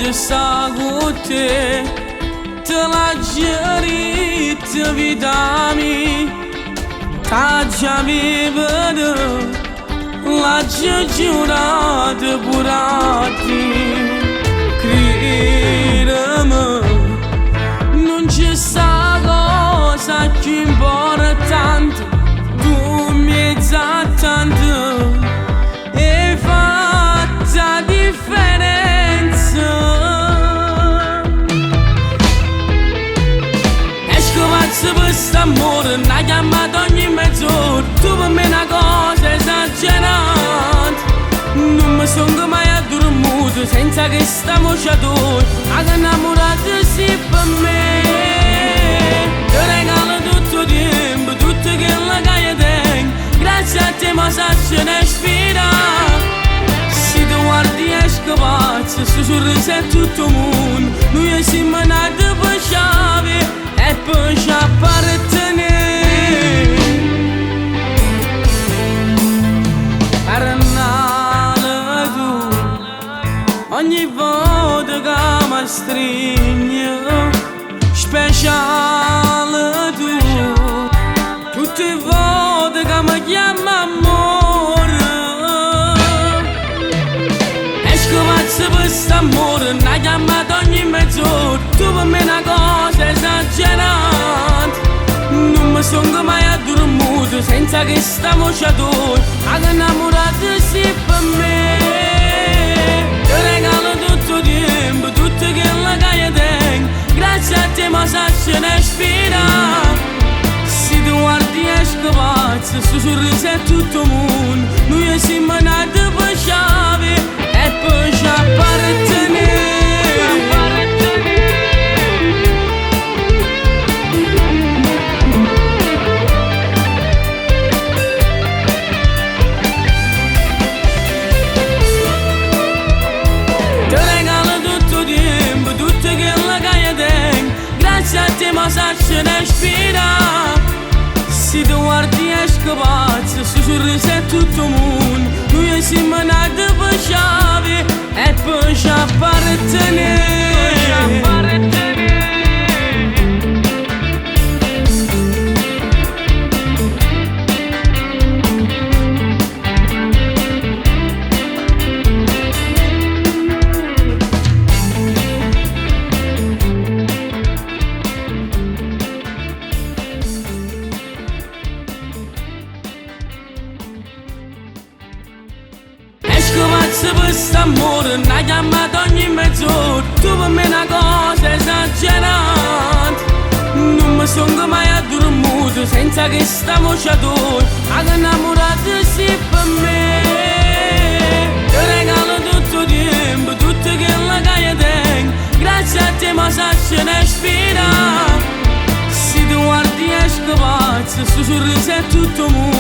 voce sta con te, te la gerita vita mia, già mi vedo, la giurata pure a te. Credimi, non c'è sta cosa che importa tanto, tu mi sai tanto, e fatta differenza. Esco pazzo per st'amore, una chiamata ogni mezz'ora, tu per me una cosa esagerante. Non mi sono mai addormuto senza che sta voce tua, ma innamorata sì per me. Ti regalo tutto il tempo, tutto quello che io tengo, grazie a te mi saccio ne ispira. Se tu guardi esco pazzo, sto sorriso è tutto il mondo, noi siamo nati per chiave e poi ci appartenere. Parlare tu, ogni volta che mi stringi, speciale tu, tutte le volte che mi chiami amore. Esco pazzo per st'amore, una chiamata ogni mezz'ora, tu per me una cosa esagerante. Non mi sono mai addormuto senza che sta voce tua, ma innamorata sì per me. Ti regalo tutto il tempo, tutto quello che io tengo, grazie a te mi saccio ne ispira. Se tu guardi esco pazzo, sto sorriso è tutto il mondo, noi siamo nati per chiave e poi ci appartenere. Grazie a te mi saccio ne ispira. Se tu guardi esco pazzo, sto sorriso è tutto il mondo, noi siamo nati per chiave e poi ci appartenere. Esco pazzo per st'amore, una chiamata ogni mezz'ora, tu per me una cosa esagerante. Non mi sono mai addormuto senza che sta voce tua, ma innamorata sì per me. Ti regalo tutto il tempo, tutto quello che io tengo, grazie a te mi saccio ne ispira. Se tu guardi esco pazzo, sto sorriso è tutto il mondo,